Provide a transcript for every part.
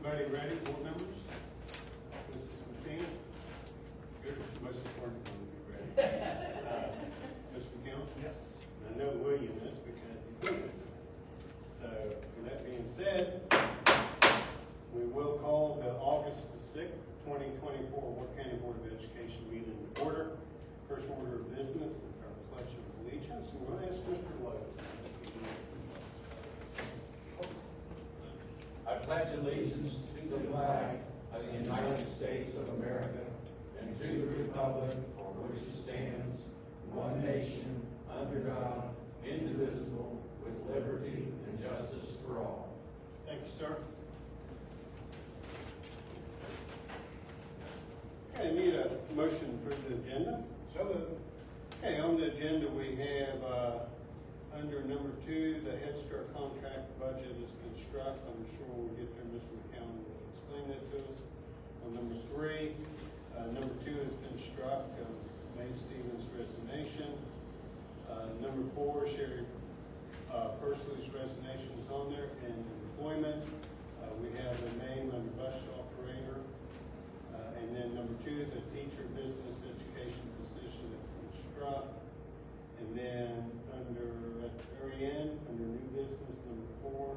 Everybody ready, board members? Mrs. McCann? Good, most important one to be ready. Mr. McCann? Yes. I know William is because he's with it. So, with that being said, we will call the August the 6th, 2024 Work County Board of Education meeting to order. First order of business is our Pledge of Allegiance. And we're going to ask Mr. Lowe. I pledge allegiance to the flag of the United States of America and to the republic for which it stands, one nation, under God, indivisible, with liberty and justice for all. Thank you, sir. Okay, I need a motion for the agenda. So moved. Okay, on the agenda we have, under number 2, the Head Start contract budget has been struck. I'm sure we'll get there. Mr. McCown will explain that to us. On number 3, number 2 has been struck, May Stevens' resignation. Number 4, Sherry Pursley's resignation is on there, and employment. We have a name under bus operator. And then number 2, the teacher business education position that's been struck. And then at the very end, under new business, number 4,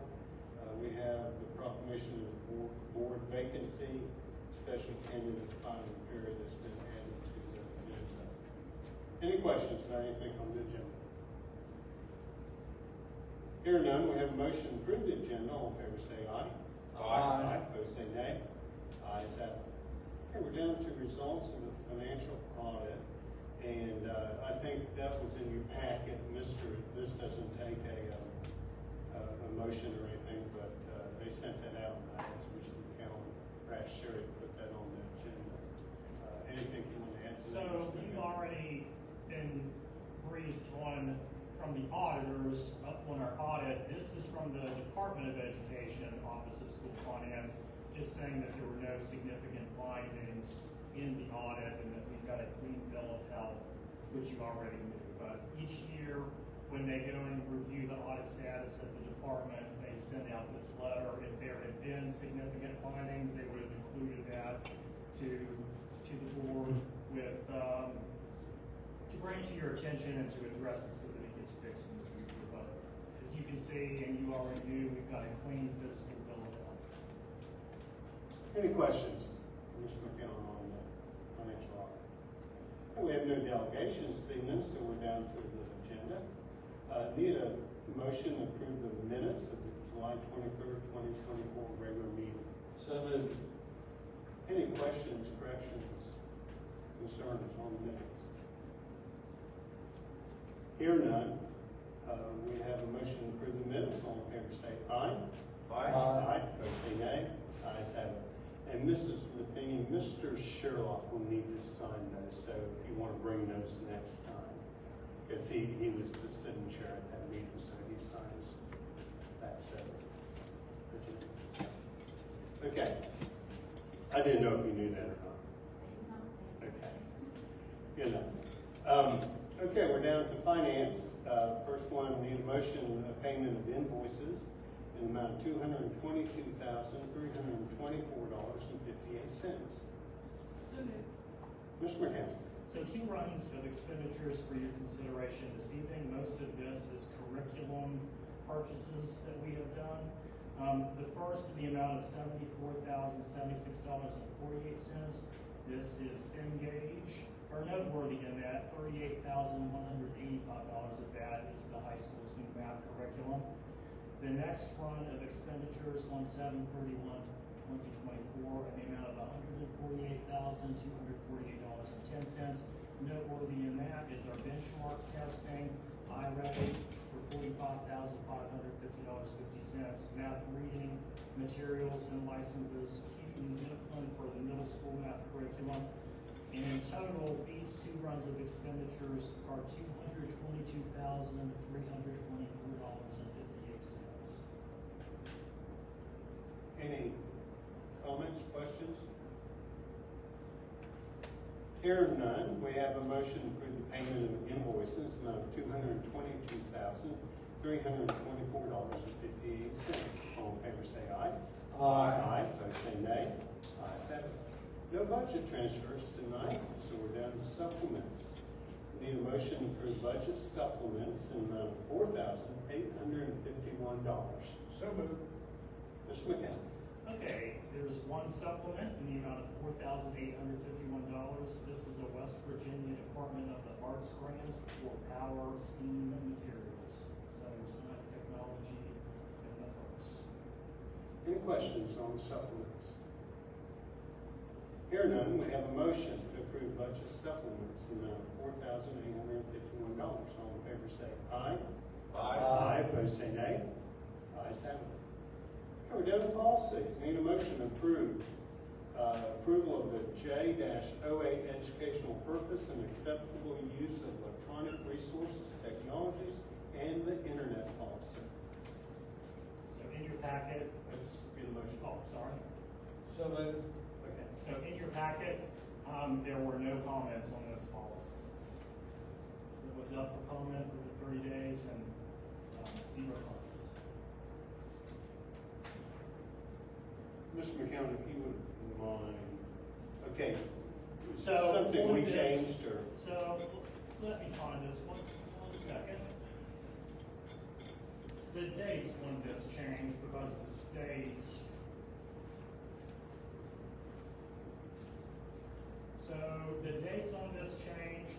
we have the proclamation of the board vacancy, special candidate final period that's been added to the agenda. Any questions about anything on the agenda? Hearing none, we have a motion to approve the agenda. All in favor say aye. Aye. Opposed say nay. Ayes have it. Okay, we're down to results of the financial audit. And I think that was in your packet, this doesn't take a motion or anything, but they sent that out, and I asked Mr. McCown, perhaps Sherry, to put that on the agenda. Anything you want to add to that? So you've already been briefed on, from the auditors, on our audit. This is from the Department of Education, Office of School Finance, just saying that there were no significant findings in the audit and that we've got a clean bill of health, which you already knew. But each year, when they go and review the audit status of the department, they send out this letter. If there had been significant findings, they would have included that to the board with, to bring to your attention and to address it so that it gets fixed in the future. But as you can see, and you already knew, we've got a clean fiscal bill of health. Any questions, Mr. McCown, on the financial audit? We have no delegations this evening, so we're down to the agenda. Need a motion to approve the minutes of the July 23rd, 2024 regular meeting. So moved. Any questions, corrections, concerns on the minutes? Hear none. We have a motion to approve the minutes. All in favor say aye. Aye. Opposed say nay. Ayes have it. And Mrs. Matheny, Mr. Sherlock will need to sign those, so if you want to bring those next time. Because he was the signature at that meeting, so he signs that separate. Okay. I didn't know if you knew that or not. Okay. Good enough. Okay, we're down to finance. First one, need a motion of payment of invoices in the amount of $222,324.58. Mr. McCann. So 2 runs of expenditures for your consideration this evening. Most of this is curriculum purchases that we have done. The first in the amount of $74,076.48. This is Cengage, or noteworthy in that, $38,185 of that is the high school's new math curriculum. The next run of expenditures on 7/31/2024 in the amount of $148,248.10. Noteworthy in that is our benchmark testing, iReady, for $45,550.50. Math reading, materials and licenses, Houghton Mifflin for the middle school math curriculum. And in total, these 2 runs of expenditures are $222,324.58. Any comments, questions? Hearing none, we have a motion to approve the payment of invoices in the amount of $222,324.58. All in favor say aye. Aye. Aye. Opposed No budget transfers tonight, so we're down to supplements. Need a motion to approve budget supplements in the amount of $4,851. So moved. Mr. McCown. Okay, there's one supplement in the amount of $4,851. This is a West Virginia Department of the Arts grant for power steam materials. So science, technology, and the folks. Any questions on the supplements? Here none, we have a motion to approve budget supplements in the amount of $4,851. All in favor say aye. Aye. Opposed say nay. Ayes have it. Okay, we're down to policies. Need a motion to approve approval of the J-08 educational purpose and acceptable use of electronic resources, technologies, and the internet policy. So in your packet, Let's get a motion. oh, sorry. So moved. Okay, so in your packet, there were no comments on this policy. It was up for comment for the 30 days and 0 comments. Mr. McCown, if you would mind. Okay. So, something on we this- changed or? So, let me find this one second. The dates on this changed because the states. So, the dates on this changed.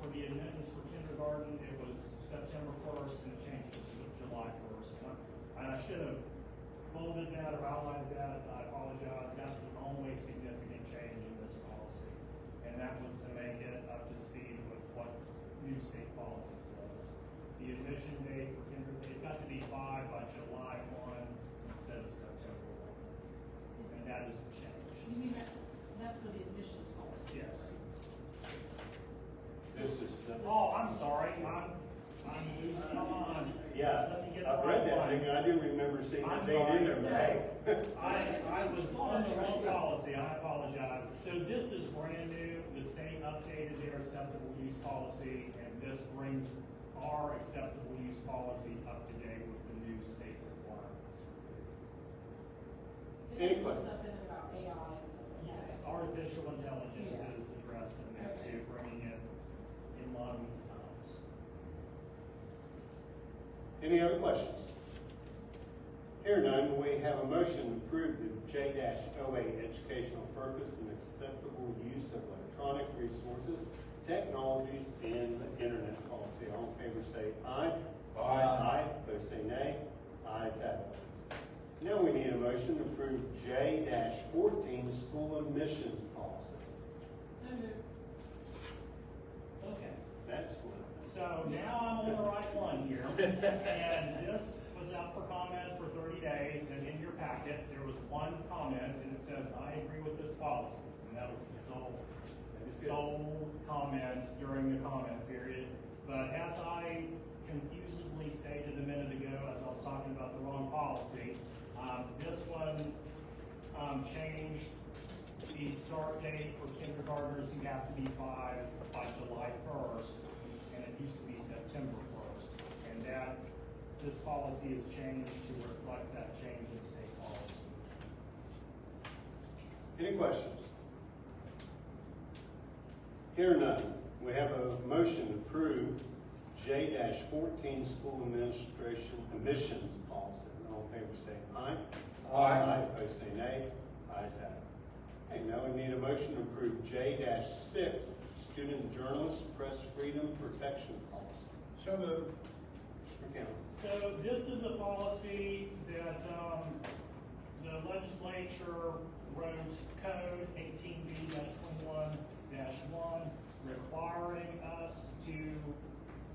For the admittance for kindergarten, it was September 1st and it changed to July 1st. And I should have bolded that or outlined that, I apologize. That's the only significant change in this policy. And that was to make it up to speed with what new state policy says. The admission date for kindergarten, it got to be 5 by July 1 instead of September 1. And that is the change. You mean that's for the admissions policy? Yes. This is the. Oh, I'm sorry, I'm losing on. Yeah, Let me get I've the read right that one. thing, I didn't remember seeing I'm the date in there, sorry. but hey. I was on the wrong policy, I apologize. So this is brand new, the state updated their acceptable use policy, and this brings our acceptable use policy up to date with the new state requirements. Any It questions? was something about AI and something like Yes, that. artificial intelligence Yeah. is addressed in there too, bringing it in line with the times. Any other questions? Here none, we have a motion to approve the J-08 educational purpose and acceptable use of electronic resources, technologies, and the internet policy. All in favor say aye. Aye. Opposed say nay. Ayes have it. Now we need a motion to approve J-14 school admissions policy. So moved. Okay. Excellent. So now I'm on the right one here, and this was out for comment for 30 days, and in your packet, there was one comment, and it says, I agree with this policy, and that was the sole comment during the comment period. But as I confusedly stated a minute ago, as I was talking about the wrong policy, this one changed the start date for kindergartners who have to be 5 by July 1st, and it used to be September 1st. And that, this policy is changed to reflect that change in state policy. Any questions? Here none. We have a motion to approve J-14 school administration admissions policy. All in favor say aye. Aye. Opposed say nay. Ayes have it. Okay, now we need a motion to approve J-6 student journalist press freedom protection policy. So moved. Mr. McCown. So this is a policy that the legislature wrote code 18B-21-1 requiring us to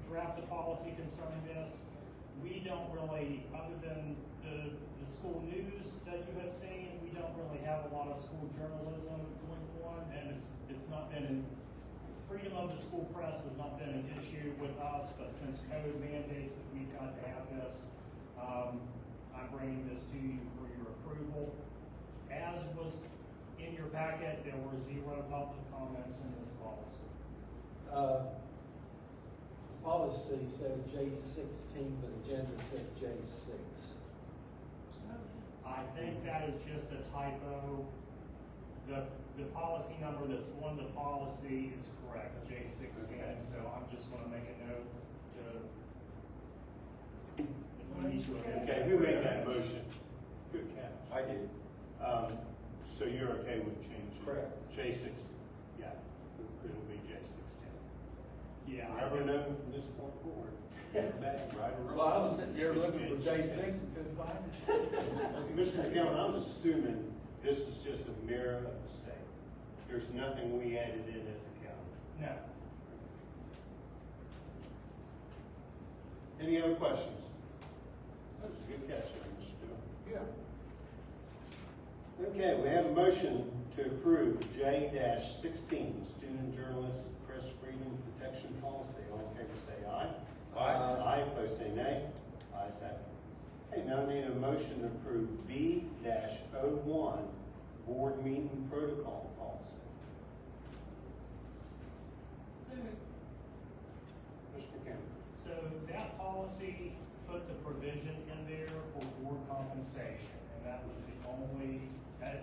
draft a policy concerning this. We don't really, other than the school news that you have seen, we don't really have a lot of school journalism going on, and it's not been in, freedom of the school press has not been an issue with us, but since code mandates that we've got to have this, I'm bringing this to you for your approval. As was in your packet, there were 0 public comments on this policy. Policy says J-16, but agenda says J-6. I think that is just a typo The policy number that's on the policy is correct, J16, Okay. so I'm just gonna make a note to. We need to amend Okay, who made that motion? Good catch. I did. So you're okay with changing? Correct. J6, yeah, it'll be J16. Yeah. Never known from this point forward. Back, right or wrong. Well, I was sitting here It's looking for J six and couldn't find it. Mr. McKellen, I'm assuming this is just a mirror of the state. There's nothing we added in as a county. No. Any other questions? That was a good catch there, Mr. Dillon. Yeah. Okay, we have a motion to approve J-16, Student Journalist Press Freedom Protection Policy. All in favor say aye. Aye, opposed say nay. Ayes have it. Okay, now I need a motion to approve B-01, Board Meeting Protocol Policy. So moved. Mr. McCampbell. So that policy put the provision in there for board compensation, and that was the only,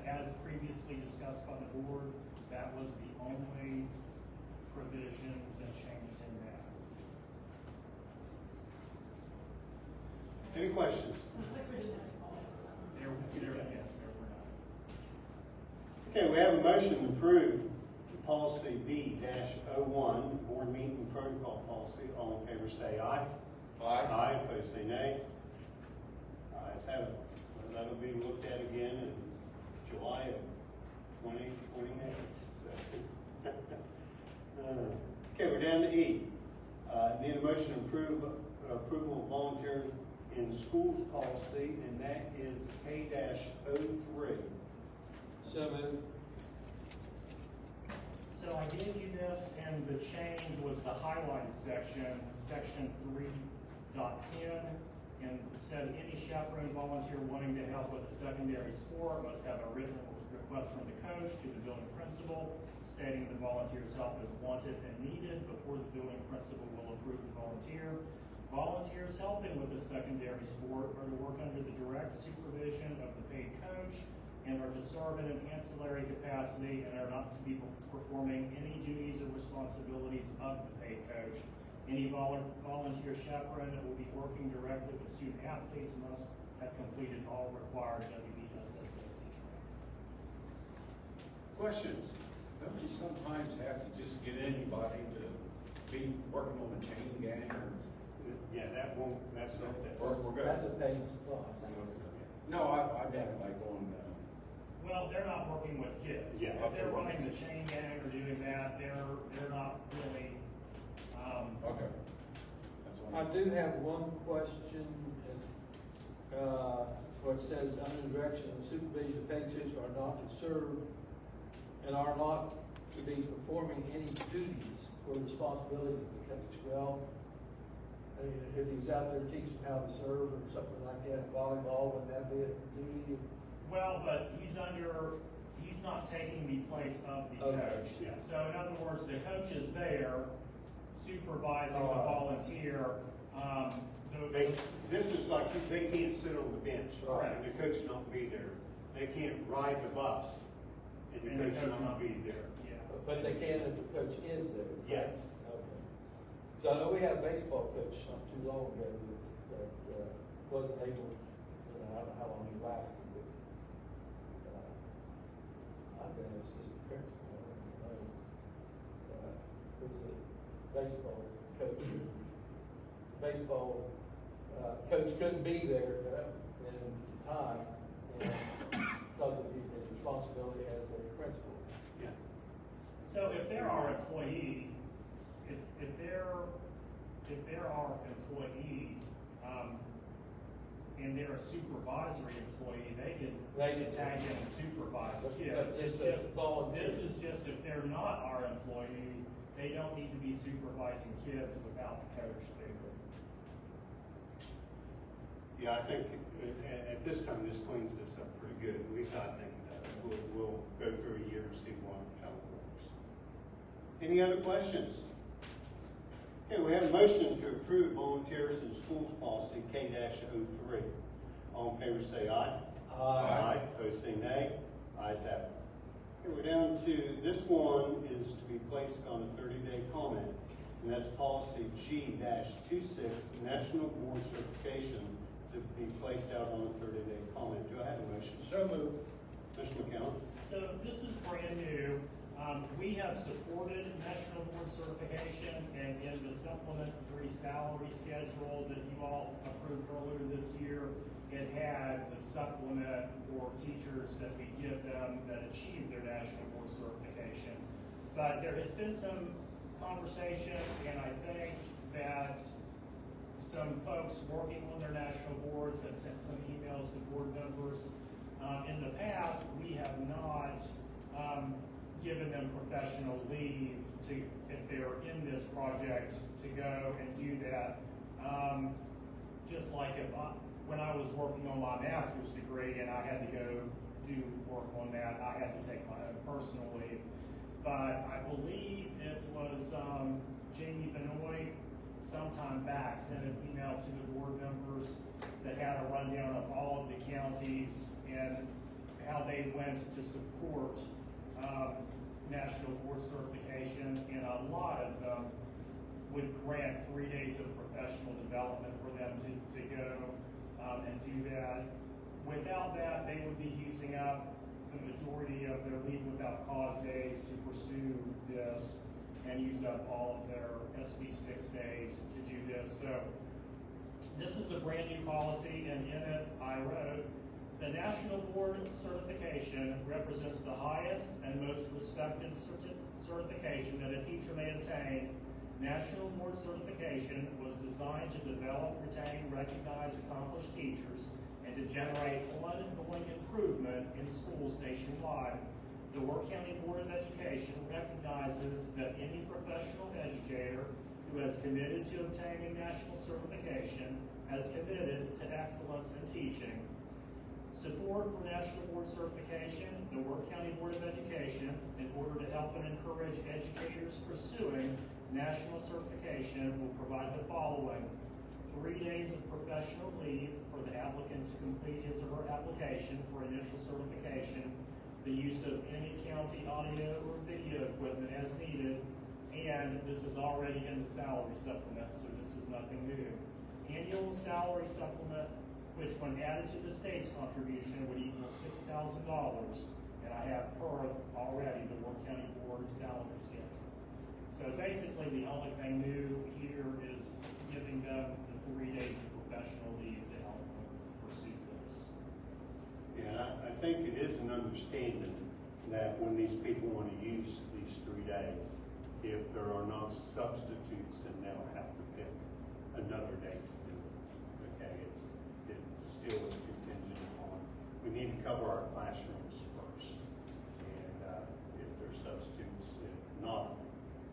as previously discussed by the board, that was the only provision that changed in that. Any questions? Looks like we didn't have any calls for that one. Yes, there were none. Okay, we have a motion to approve policy B-01, Board Meeting Protocol Policy. All in favor say aye. Aye, opposed say nay. Ayes have it. Well, that'll be looked at again in July of 2028. So. Okay, we're down to E. Need a motion to approve approval of volunteer in schools policy, and that is K-03. So moved. So I gave you this, and the change was the highlighted section, section 3.10, and it said any chaperone volunteer wanting to help with a secondary sport must have a written request from the coach to the building principal stating the volunteer's help is wanted and needed before the building principal will approve the volunteer. Volunteers helping with a secondary sport are to work under the direct supervision of the paid coach and are to serve in an ancillary capacity and are not to be performing any duties or responsibilities of the paid coach. Any volunteer chaperone that will be working directly with student athletes must have completed all required WVSSAC training. Questions? Don't you sometimes have to just get anybody to be working on a chain gang or? Yeah, that won't, that's not, We're good. That's a paid spot. No, I've had it like on, Well, they're not working with kids. Yeah. If they're running the chain gang or doing that, they're not really, okay. That's what I do have one question, where it says, under the direction and supervision of paid coaches are not to serve and are not to be performing any duties or responsibilities of the coach. Well, if he was out there teaching how to serve or something like that, volleyball, wouldn't that be a duty? well, but he's not taking the place of the Okay. coach. Yeah. So in other words, the coach is there supervising the Alright. volunteer. This is like, they can't sit on the bench, Right. and the coach not be there. They can't ride the bus, and the coach not be there. Yeah. But they can if the coach is there. Yes. Okay. So I know we had a baseball coach not too long ago that wasn't able, I don't know how long he lasted, but I've been an assistant principal, who was a baseball coach. Baseball coach couldn't be there in time, and because of his responsibility as a principal. Yeah. So if they're our employee, if they're our employee, and they're a supervisory employee, they can tag in and supervise kids. But it's just volunteer. This is just if they're not our employee, they don't need to be supervising kids without the coach there. Yeah, I think at this time, this cleans this up pretty good. At least I think it does. We'll go through a year and see how it works. Any other questions? Okay, we have a motion to approve volunteers in schools policy K-03. All in favor say aye. Opposed say nay. Ayes have it. Okay, we're down to, this one is to be placed on a 30-day comment, and that's policy G-26, National Board Certification, to be placed out on a 30-day comment. Do I have a motion? So moved. Mr. McCallum? So this is brand new. We have supported National Board Certification, and in the supplementary salary schedule that you all approved earlier this year, it had the supplement for teachers that we give them that achieve their National Board Certification. But there has been some conversation, and I think that some folks working on their national boards have sent some emails to board members. In the past, we have not given them professional leave to, if they're in this project, to go and do that. Just like when I was working on my master's degree and I had to go do work on that, I had to take my own personal leave. But I believe it was Jamie Benoit sometime back sent an email to the board members that had a rundown of all of the counties and how they went to support National Board Certification, and a lot of them would grant 3 days of professional development for them to go and do that. Without that, they would be using up the majority of their leave without cause days to pursue this and use up all of their SB 6 days to do this. So this is a brand new policy, and in it I wrote, the National Board Certification represents the highest and most respected certification that a teacher may obtain. National Board Certification was designed to develop, retain, recognize accomplished teachers, and to generate ongoing improvement in schools nationwide. The Work County Board of Education recognizes that any professional educator who has committed to obtaining national certification has committed to excellence in teaching. Support for National Board Certification, the Work County Board of Education, in order to help and encourage educators pursuing national certification, will provide the following: 3 days of professional leave for the applicant to complete his or her application for initial certification, the use of any county audio or video equipment as needed, and this is already in the salary supplement, so this is nothing new. Annual salary supplement, which when added to the state's contribution would equal $6,000, and I have per already the Work County Board salary schedule. So basically, the only thing new here is giving them the 3 days of professional leave to help them pursue this. Yeah, I think it is an understanding that when these people want to use these 3 days, if there are not substitutes, then they'll have to pick another day to do it. Okay, it still is contingent on, we need to cover our classrooms first. And if there's substitutes, if not,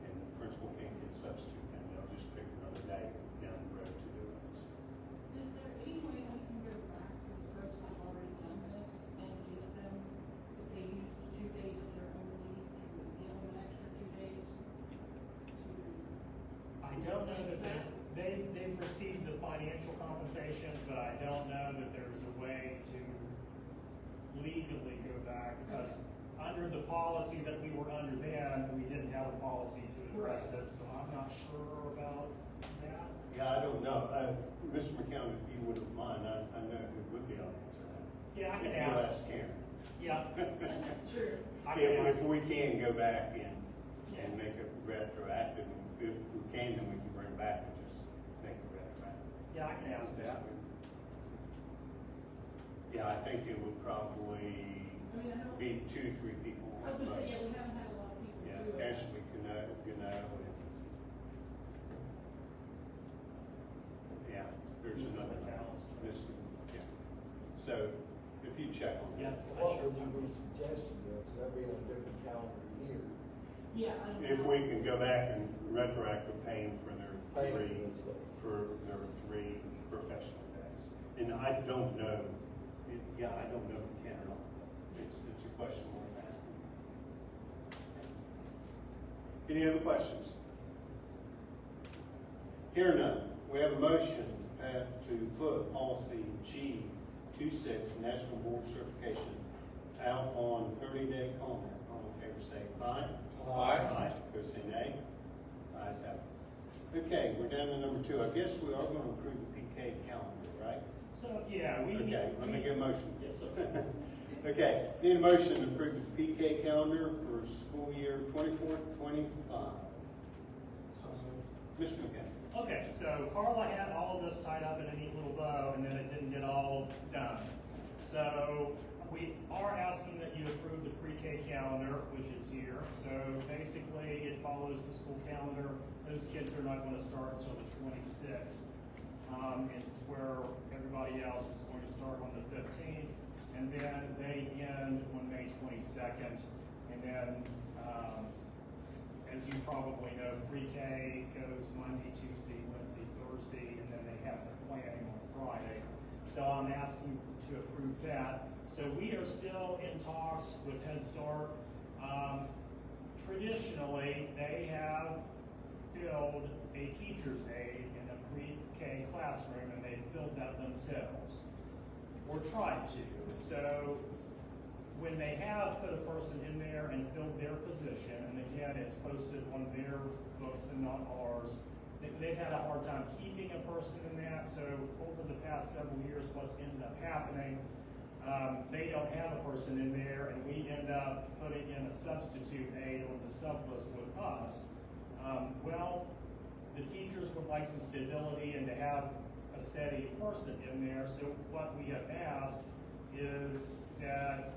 and the principal can't get substitute, then they'll just pick another day down the road to do it. Is there any way we can go back to the folks that have already done this and give them, if they use 2 days of their own leave, can we give them an extra 2 days to? I don't know that they've received the financial compensation, but I don't know that there's a way to legally go back, because under the policy that we were under then, we didn't have a policy to address it, so I'm not sure about that. Yeah, I don't know. Mr. McCown, if you wouldn't mind, I know who would be able to answer that. Yeah, I can If you'll ask. Karen. Yeah, Sure. I can ask. If we can go back and make it retroactive, if we can, then we can bring it back and just make it retroactive. Yeah, I can ask that. Yeah, I think it would probably I mean, I know, be 2-3 people. I was gonna say, most. yeah, we haven't had a lot of people Yeah, do it. Ashley, and yeah, there's Mrs. another. McAllister. Mr. Yeah. So, if you check on Yeah. that. What would you be suggesting, because that'd be on a different calendar year? Yeah, I don't know. If we can go back and retroactive paying for their Paying for three, those days. for their 3 professional days. And I don't know, I don't know if we can or not. It's a question worth asking. Any other questions? Here none. We have a motion to put policy G26, National Board Certification, out on 30-day comment. All in favor say aye. Aye. Opposed say nay. Ayes have it. Okay, we're down to number 2. I guess we are gonna approve the PK calendar, right? So, yeah, we. Okay, let me get a motion. Yes, sir. Okay, need a motion to approve the PK calendar for school year 24-25. Mr. McKenna. Okay, so Carla had all of this tied up in a neat little bow, and then it didn't get all done. So we are asking that you approve the pre-K calendar, which is here. So basically, it follows the school calendar. Those kids are not going to start until the 26th. It's where everybody else is going to start on the 15th, and then they end on May 22nd. And then, as you probably know, pre-K goes Monday, Tuesday, Wednesday, Thursday, and then they have their planning on Friday. So I'm asking to approve that. So we are still in talks with Head Start. Traditionally, they have filled a teacher's aide in a pre-K classroom, and they filled that themselves, or tried to. So when they have put a person in there and filled their position, and again, it's posted on their books and not ours, they've had a hard time keeping a person in that. So over the past several years, what's ended up happening, they don't have a person in there, and we end up putting in a substitute aide on the sub list with us. Well, the teachers would like some stability and to have a steady person in there. So what we have asked is that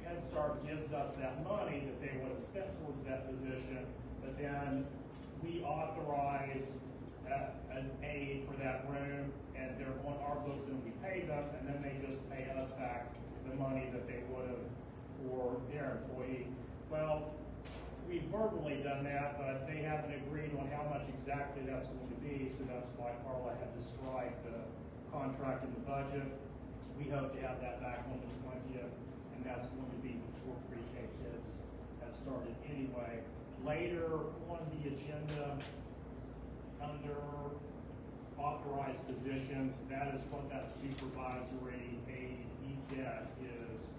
Head Start gives us that money that they would have spent towards that position, but then we authorize an aide for that room, and they're on our books, and we pay them, and then they just pay us back the money that they would have for their employee. Well, we've verbally done that, but they haven't agreed on how much exactly that's going to be, so that's why Carla had to strike the contract in the budget. We hope to have that back on the 20th, and that's going to be before pre-K kids have started anyway. Later on the agenda, under authorized positions, that is what that supervisory aide ECAT is.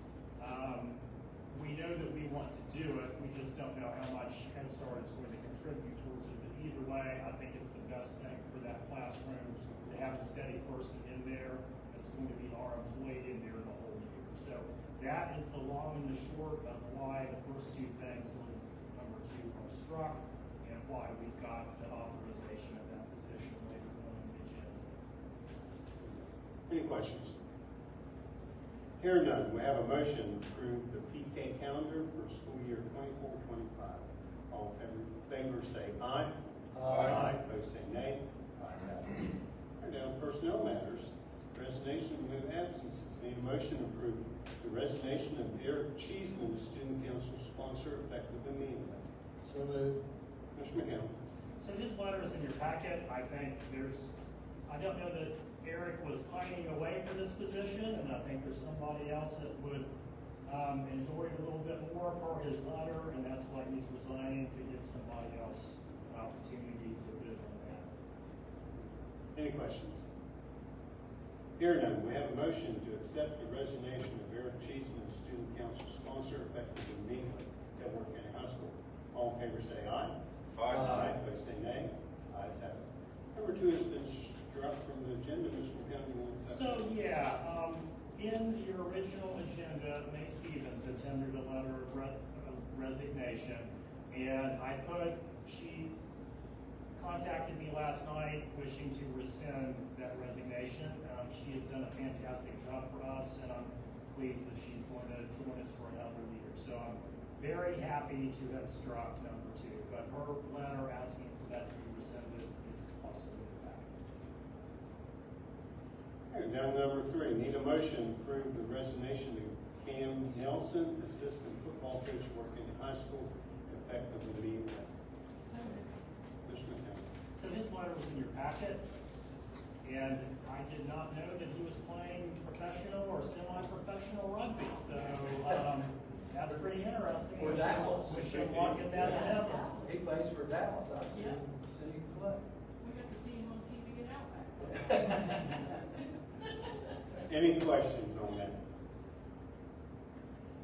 We know that we want to do it, we just don't know how much Head Start is going to contribute towards it. But either way, I think it's the best thing for that classroom to have a steady person in there that's going to be our employee in there the whole year. So that is the long and the short of why the first two things on number 2 are struck, and why we've got the authorization of that position later on in the agenda. Any questions? Hearing none, we have a motion to approve the PK calendar for school year 24-25. All in favor say aye. Aye. Opposed say nay. Ayes have it. We're down to personnel matters. Resignation and leave of absences. Need a motion to approve the resignation of Eric Cheeseman, the student council sponsor, effective immediately. So moved. Mr. McHale. So his letter is in your packet. I think I don't know that Eric was pining away for this position, and I think there's somebody else that would enjoy it a little bit more per his letter, and that's why he's resigning, to give somebody else an opportunity to bid on that. Any questions? Hearing none, we have a motion to accept the resignation of Eric Cheeseman, student council sponsor, effective immediately at Worth County High School. All in favor say aye. Aye. Opposed say nay. Ayes have it. Number 2 has been struck from the agenda. Mr. McCown, you want to touch? So, yeah, in your original agenda, May Stevens had tendered a letter of resignation, and she contacted me last night wishing to rescind that resignation. She has done a fantastic job for us, and I'm pleased that she's going to join us for another year. So I'm very happy to have struck number 2, but her letter asking for that to be rescinded is also in the packet. Okay, down to number 3, need a motion to approve the resignation of Cam Nelson, assistant football coach, Worth County High School, effective immediately. So, Mr. McCown. So his letter was in your packet, and I did not know that he was playing professional or semi-professional rugby, so, that's pretty interesting. For Dallas. Wish him luck in that endeavor. He plays for Dallas. I've seen Yeah. him see him play. we got to see him on TV at Outback. Any questions on that?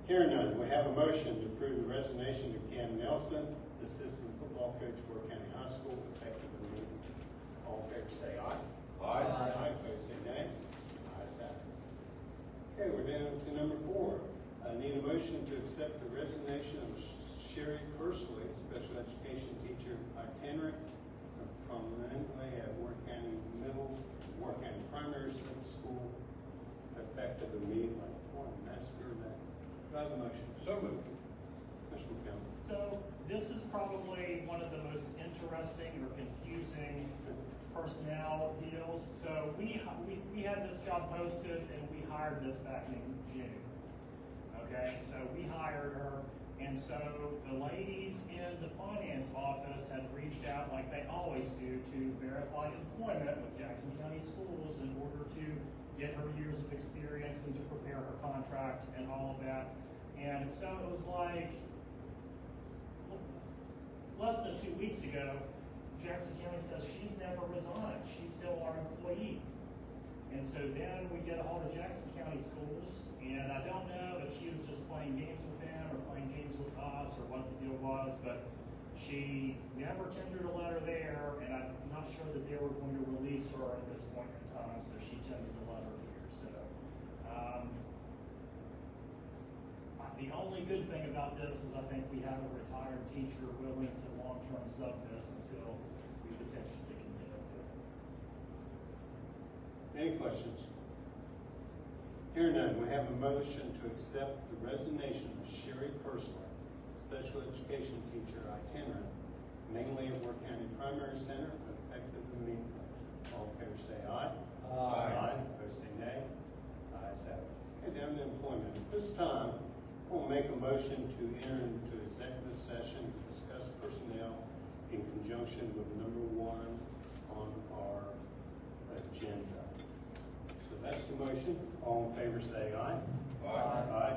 Hearing none, we have a motion to approve the resignation of Cam Nelson, assistant football coach, Worth County High School, effective immediately. All in favor say aye. Aye. Aye, opposed say nay. Ayes have it. Okay, we're down to number 4. I need a motion to accept the resignation of Sherry Pursley, special education teacher itinerant, permanently at Worth County Worth County Primary School, effective immediately. What a master that. Do I have a motion? So moved. Mr. McCollum. So this is probably one of the most interesting or confusing personnel deals. So we had this job posted and we hired this back in June. Okay, so we hired her, and so the ladies in the finance office had reached out like they always do to verify employment with Jackson County Schools in order to get her years of experience and to prepare her contract and all of that. And so it was like less than 2 weeks ago, Jackson County says she's never resigned. She's still our employee. And so then we get a hold of Jackson County Schools, and I don't know if she was just playing games with them or playing games with us or what the deal was, but she never tendered a letter there, and I'm not sure that they were going to release her at this point in time, so she tendered a letter here. So the only good thing about this is I think we have a retired teacher willing to long-term sub this until we potentially can get it. Any questions? Hearing none, we have a motion to accept the resignation of Sherry Pursley, special education teacher itinerant, mainly at Worth County Primary Center, effective immediately. All in favor say aye. Aye. Opposed say nay. Ayes have it. Okay, down to employment. At this time, we'll make a motion to enter into executive session to discuss personnel in conjunction with number 1 on our agenda. So that's the motion. All in favor say aye. Aye. Aye.